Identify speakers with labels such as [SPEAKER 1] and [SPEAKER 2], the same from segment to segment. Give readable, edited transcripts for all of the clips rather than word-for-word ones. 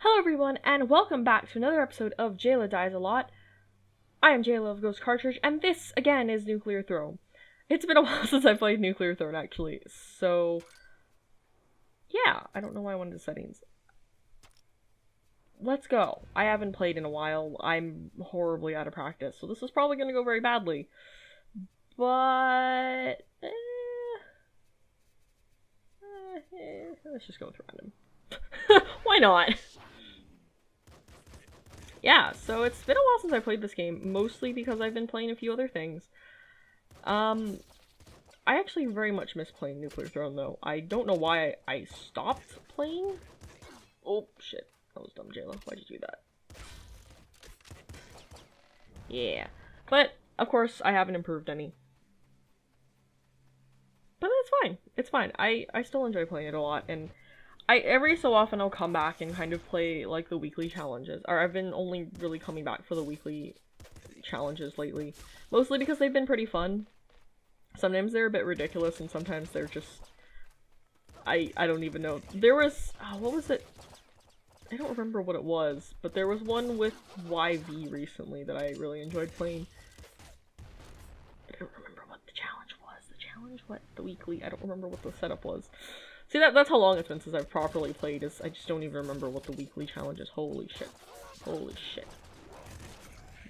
[SPEAKER 1] Hello everyone, and welcome back to another episode of Jayla Dies a Lot. I am Jayla of Ghost Cartridge, and this, again, is Nuclear Throne. It's been a while since I played Nuclear Throne, actually, so... yeah, I don't know why I went into settings. Let's go. I haven't played in a while. I'm horribly out of practice, so this is probably going to go very badly. But... let's just go with random. Why not? Yeah, so it's been a while since I played this game, mostly because I've been playing a few other things. I actually very much miss playing Nuclear Throne, though. I don't know why I stopped playing. Oh, shit. That was dumb, Jayla. Why'd you do that? Yeah. But, of course, I haven't improved any. But it's fine. It's fine. I still enjoy playing it a lot, and every so often I'll come back and kind of play, like, the weekly challenges. Or I've been only really coming back for the weekly challenges lately. Mostly because they've been pretty fun. Sometimes they're a bit ridiculous, and sometimes they're just... I don't even know. There was... oh, what was it? I don't remember what it was, but there was one with YV recently that I really enjoyed playing. I don't remember what the challenge was. The challenge? What? The weekly? I don't remember what the setup was. See, that's how long it's been since I've properly played, is I just don't even remember what the weekly challenge is. Holy shit. Holy shit.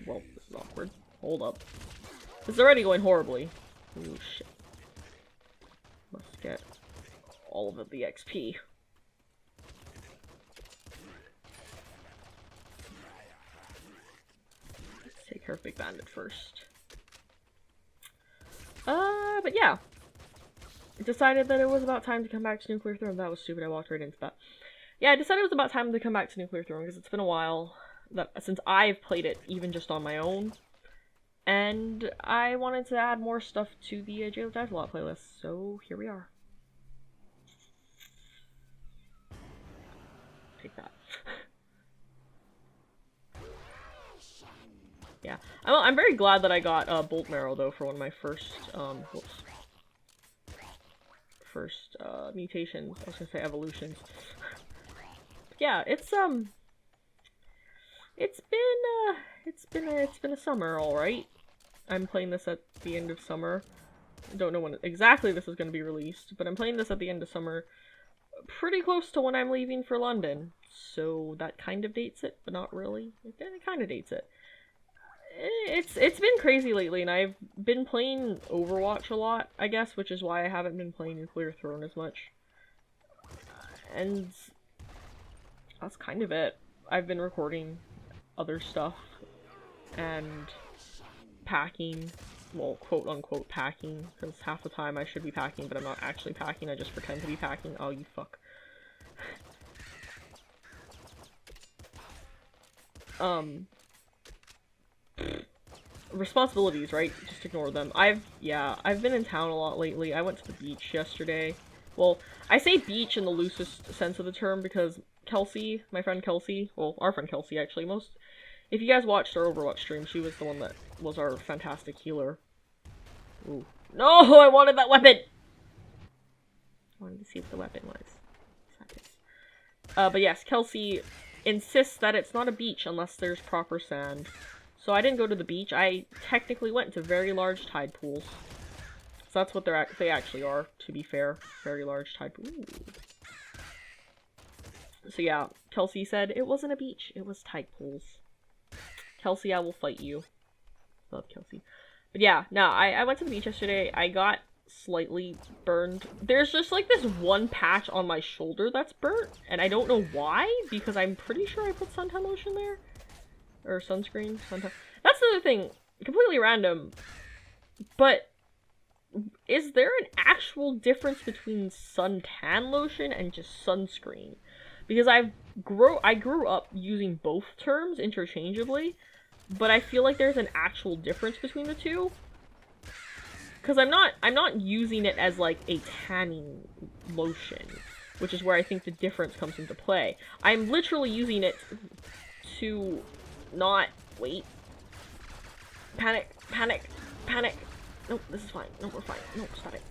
[SPEAKER 1] Well, this is awkward. Hold up. This is already going horribly. Oh shit. Must get all of the XP. Let's take care of Big Bandit first. But yeah. I decided that it was about time to come back to Nuclear Throne. That was stupid, I walked right into that. Yeah, I decided it was about time to come back to Nuclear Throne because it's been a while since I've played it, even just on my own. And I wanted to add more stuff to the Jayla Dies a Lot playlist, so here we are. Take that. Yeah, I'm very glad that I got Bolt Marrow though for one of my first mutations. I was gonna say evolutions. Yeah, it's been a summer, all right. I'm playing this at the end of summer. I don't know when exactly this is going to be released, but I'm playing this at the end of summer, pretty close to when I'm leaving for London. So that kind of dates it, but not really. It kind of dates it. It's been crazy lately, and I've been playing Overwatch a lot, I guess, which is why I haven't been playing Nuclear Throne as much. And that's kind of it. I've been recording other stuff and packing, well, quote-unquote packing, because half the time I should be packing, but I'm not actually packing, I just pretend to be packing. Oh, you fuck. Responsibilities, right? Just ignore them. I've been in town a lot lately. I went to the beach yesterday. Well, I say beach in the loosest sense of the term because Kelsey, my friend Kelsey, well, our friend Kelsey actually, if you guys watched our Overwatch stream, she was the one that was our fantastic healer. Ooh. No, I wanted that weapon! I wanted to see what the weapon was. But yes, Kelsey insists that it's not a beach unless there's proper sand. So I didn't go to the beach. I technically went to very large tide pools. So that's what they actually are, to be fair. Very large tide pools. So yeah, Kelsey said it wasn't a beach, it was tide pools. Kelsey, I will fight you. Love Kelsey. But yeah, no, I went to the beach yesterday. I got slightly burned. There's just like this one patch on my shoulder that's burnt, and I don't know why, because I'm pretty sure I put suntan lotion there. Or sunscreen. Suntan. That's the other thing. Completely random. But is there an actual difference between suntan lotion and just sunscreen? Because I grew up using both terms interchangeably, but I feel like there's an actual difference between the two. Because I'm not using it as like a tanning lotion, which is where I think the difference comes into play. I'm literally using it to not wait. Panic. Nope, this is fine. No, we're fine. No, stop it.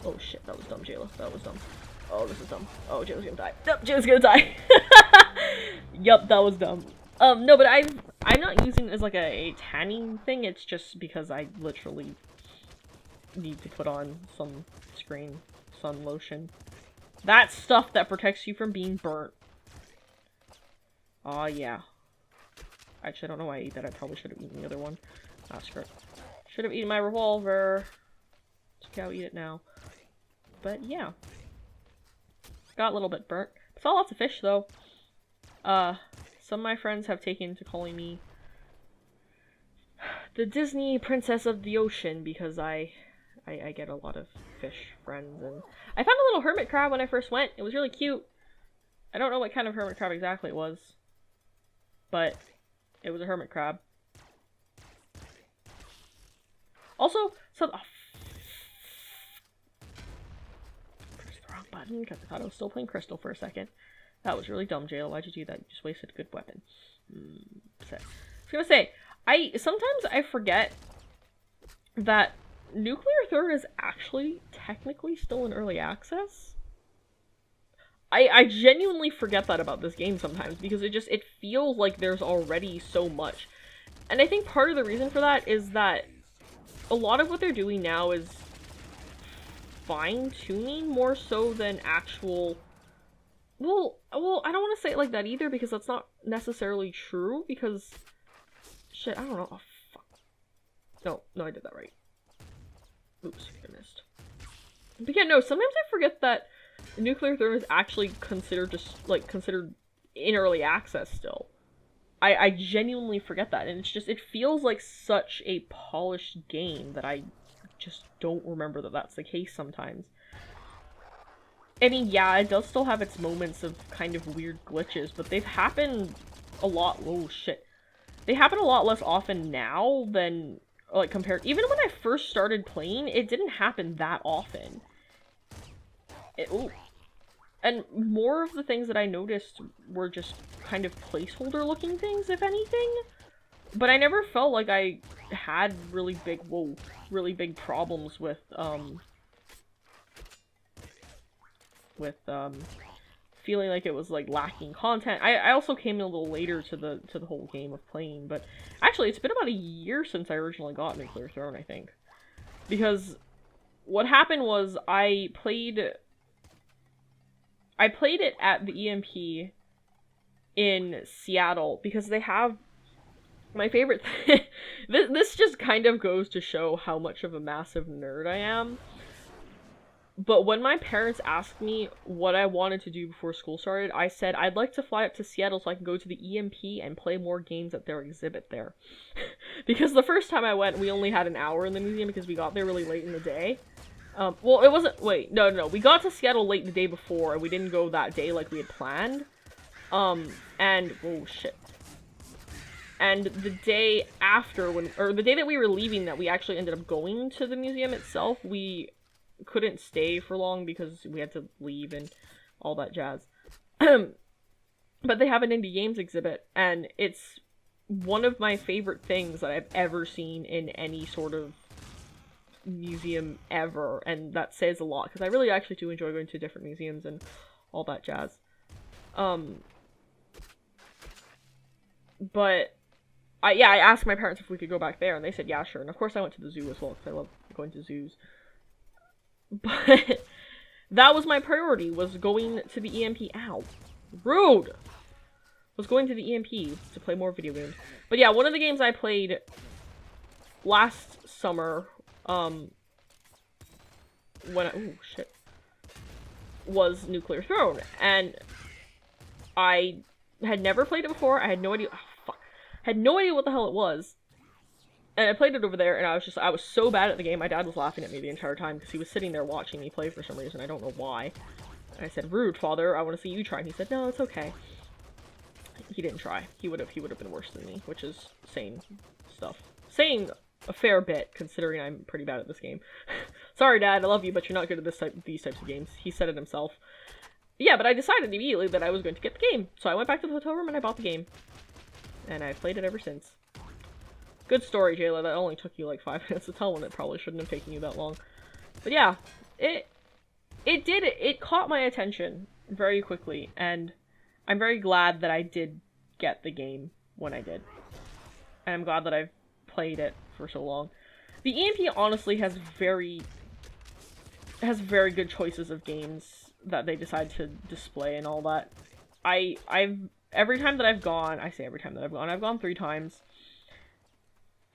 [SPEAKER 1] Oh shit, that was dumb, Jayla. That was dumb. Oh, this is dumb. Oh, Jayla's gonna die. Nope, Jayla's gonna die. Yup, that was dumb. No, but I'm not using it as like a tanning thing, it's just because I literally need to put on some sun lotion. That stuff that protects you from being burnt. Aw, yeah. Actually, I don't know why I ate that. I probably should have eaten the other one. Ah, screw it. Should have eaten my revolver. It's okay, I'll eat it now. But, yeah. Got a little bit burnt. Saw lots of fish, though. Some of my friends have taken to calling me the Disney Princess of the Ocean because I get a lot of fish friends, and I found a little hermit crab when I first went. It was really cute. I don't know what kind of hermit crab exactly it was, but it was a hermit crab. Also, pressed the wrong button because I thought I was still playing Crystal for a second. That was really dumb, Jayla. Why'd you do that? You just wasted a good weapon. I was gonna say, sometimes I forget that Nuclear Throne is actually technically still in early access. I genuinely forget that about this game sometimes because it feels like there's already so much. And I think part of the reason for that is that a lot of what they're doing now is fine-tuning more so than actual... Well, I don't want to say it like that either because that's not necessarily true because... Shit, I don't know. Oh, fuck. No, I did that right. Oops, I missed. But yeah, no, sometimes I forget that Nuclear Throne is actually considered in early access still. I genuinely forget that, and it feels like such a polished game that I just don't remember that that's the case sometimes. I mean, yeah, it does still have its moments of kind of weird glitches, but they've happened a lot- oh shit. They happen a lot less often now than, like, compared- even when I first started playing, it didn't happen that often. Ooh. And more of the things that I noticed were just kind of placeholder looking things, if anything. But I never felt like I had really big problems with feeling like it was like lacking content. I also came in a little later to the whole game of playing, but actually it's been about a year since I originally got Nuclear Throne, I think. Because what happened was I played it at the EMP in Seattle because they have my favorite thing. This just kind of goes to show how much of a massive nerd I am. But when my parents asked me what I wanted to do before school started, I said I'd like to fly up to Seattle so I can go to the EMP and play more games at their exhibit there. Because the first time I went, we only had an hour in the museum because we got there really late in the day. Well, it wasn't- wait, no. We got to Seattle late the day before, and we didn't go that day like we had planned. And- oh, shit. And the day after, or the day that we were leaving that we actually ended up going to the museum itself, we couldn't stay for long because we had to leave and all that jazz. But they have an indie games exhibit, and it's one of my favorite things that I've ever seen in any sort of museum ever, and that says a lot because I really actually do enjoy going to different museums and all that jazz. But I asked my parents if we could go back there, and they said yeah, sure. And of course I went to the zoo as well because I love going to zoos. But that was my priority, was going to the EMP. Ow, rude. Was going to the EMP to play more video games. But yeah, one of the games I played last summer was Nuclear Throne, and I had never played it before. I had no idea. Had no idea what the hell it was, and I played it over there, and I was so bad at the game. My dad was laughing at me the entire time because he was sitting there watching me play for some reason. I don't know why. And I said, "Rude, father. I want to see you try." And he said, "No, it's okay." He didn't try. He would have been worse than me, which is saying stuff. Saying a fair bit, considering I'm pretty bad at this game. Sorry, Dad, I love you, but you're not good at these types of games. He said it himself. Yeah, but I decided immediately that I was going to get the game. So I went back to the hotel room and I bought the game. And I've played it ever since. Good story, Jayla. That only took you like 5 minutes to tell when it probably shouldn't have taken you that long. But yeah, it caught my attention very quickly, and I'm very glad that I did get the game when I did. And I'm glad that I've played it for so long. The EMP honestly has very good choices of games that they decide to display and all that. Every time that I've gone, I've gone 3 times.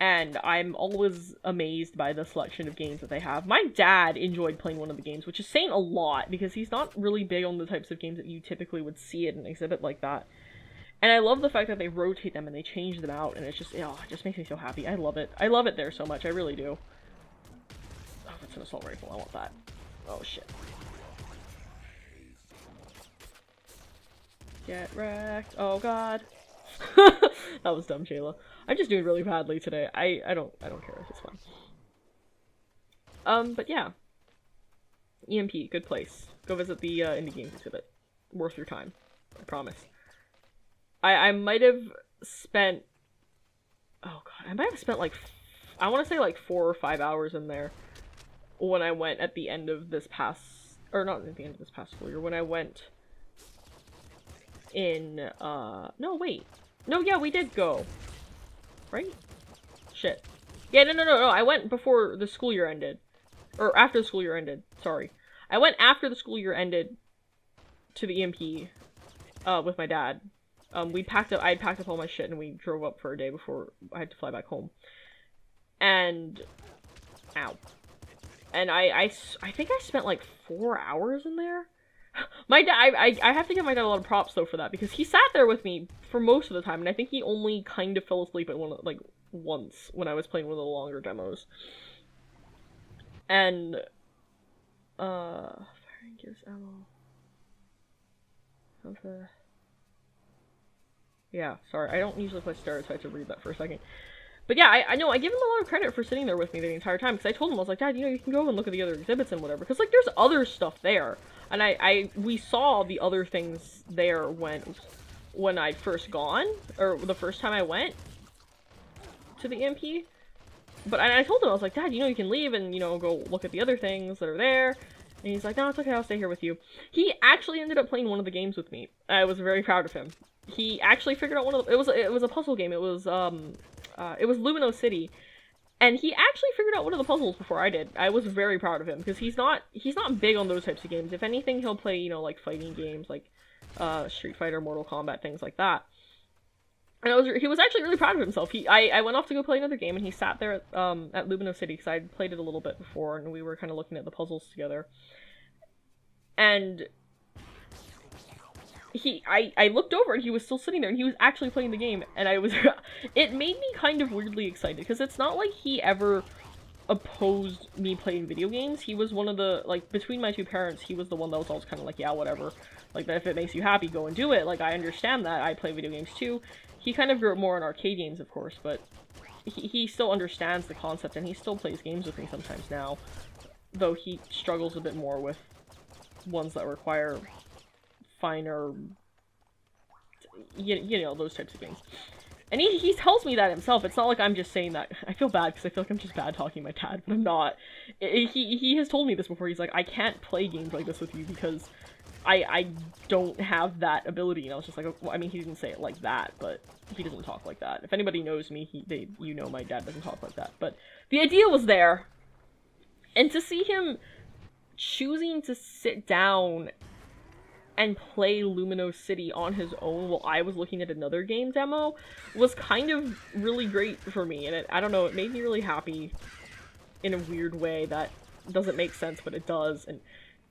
[SPEAKER 1] And I'm always amazed by the selection of games that they have. My dad enjoyed playing one of the games, which is saying a lot, because he's not really big on the types of games that you typically would see at an exhibit like that. And I love the fact that they rotate them and they change them out, and it's just, oh, it just makes me so happy. I love it. I love it there so much, I really do. Oh, that's an assault rifle, I want that. Oh, shit. Get wrecked. Oh, God. That was dumb, Jayla. I'm just doing really badly today. I don't care. It's fine. But yeah. EMP, good place. Go visit the indie games exhibit. Worth your time. I promise. I might have spent... Oh god, I might have spent like... I want to say like 4 or 5 hours in there when I went at the end of this past... Or not at the end of this past school year. When I went in... No, wait. No, yeah, we did go. Right? Shit. Yeah, no. I went before the school year ended. Or after the school year ended. Sorry. I went after the school year ended to the EMP with my dad. I had packed up all my shit and we drove up for a day before I had to fly back home. And... Ow. And I think I spent like 4 hours in there. My dad, I have to give my dad a lot of props though for that, because he sat there with me for most of the time, and I think he only kind of fell asleep at once when I was playing one of the longer demos. And firing gives ammo. Yeah, sorry, I don't usually play Stereo, so I had to read that for a second. But yeah, I know, I give him a lot of credit for sitting there with me the entire time, because I told him, I was like, Dad, you know, you can go and look at the other exhibits and whatever, because, like, there's other stuff there. And we saw the other things there when I'd first gone, or the first time I went to the EMP. But I told him, I was like, Dad, you know, you can leave and, you know, go look at the other things that are there. And he's like, no, it's okay, I'll stay here with you. He actually ended up playing one of the games with me. I was very proud of him. He actually figured out one of the, it was a puzzle game. It was Lumino City. And he actually figured out one of the puzzles before I did. I was very proud of him, because he's not big on those types of games. If anything, he'll play, you know, like fighting games, like Street Fighter, Mortal Kombat, things like that. And he was actually really proud of himself. I went off to go play another game, and he sat there at Lumino City, because I'd played it a little bit before, and we were kind of looking at the puzzles together. And I looked over and he was still sitting there and he was actually playing the game, and it made me kind of weirdly excited, because it's not like he ever opposed me playing video games. He was one of the, like, between my two parents, he was the one that was always kind of like, yeah, whatever, like, if it makes you happy, go and do it, like, I understand that, I play video games too. He kind of grew up more in arcade games, of course, but he still understands the concept, and he still plays games with me sometimes now, though he struggles a bit more with ones that require finer, you know, those types of games. And he tells me that himself. It's not like I'm just saying that. I feel bad, because I feel like I'm just bad talking my dad, but I'm not. He has told me this before. He's like, I can't play games like this with you, because I don't have that ability. And I was just like, well, I mean, he didn't say it like that, but he doesn't talk like that. If anybody knows me, you know my dad doesn't talk like that. But the idea was there. And to see him choosing to sit down and play Lumino City on his own while I was looking at another game demo was kind of really great for me, and I don't know, it made me really happy in a weird way that doesn't make sense, but it does, and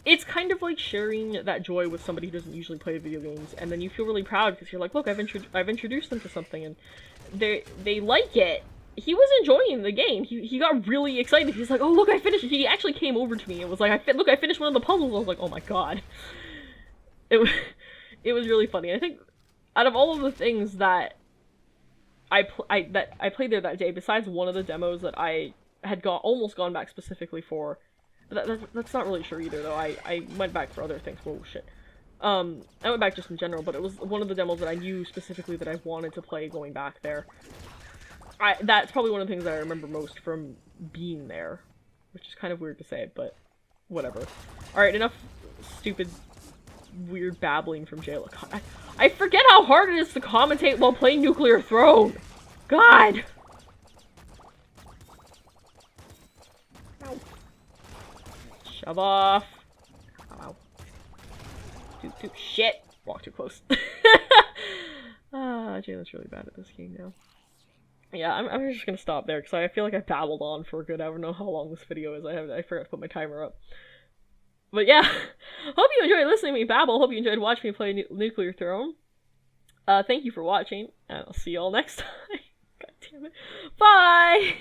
[SPEAKER 1] it's kind of like sharing that joy with somebody who doesn't usually play video games, and then you feel really proud because you're like, look, I've introduced them to something, and they like it. He was enjoying the game. He got really excited. He's like, oh, look, I finished it. He actually came over to me and was like, look, I finished one of the puzzles. I was like, oh my god. It was really funny. I think out of all of the things that I played there that day, besides one of the demos that I had almost gone back specifically for, that's not really sure either though. I went back for other things. Whoa, shit. I went back just in general, but it was one of the demos that I knew specifically that I wanted to play going back there. That's probably one of the things that I remember most from being there, which is kind of weird to say, but whatever. Alright, enough stupid weird babbling from Jayla. God, I forget how hard it is to commentate while playing Nuclear Throne! God! Ow. Shove off. Ow. Shit! Walk too close. Jayla's really bad at this game now. Yeah, I'm just gonna stop there, because I feel like I babbled on for a good, I don't know how long this video is. I forgot to put my timer up. But yeah, hope you enjoyed listening to me babble. Hope you enjoyed watching me play Nuclear Throne. Thank you for watching, and I'll see y'all next time. God damn it. Bye!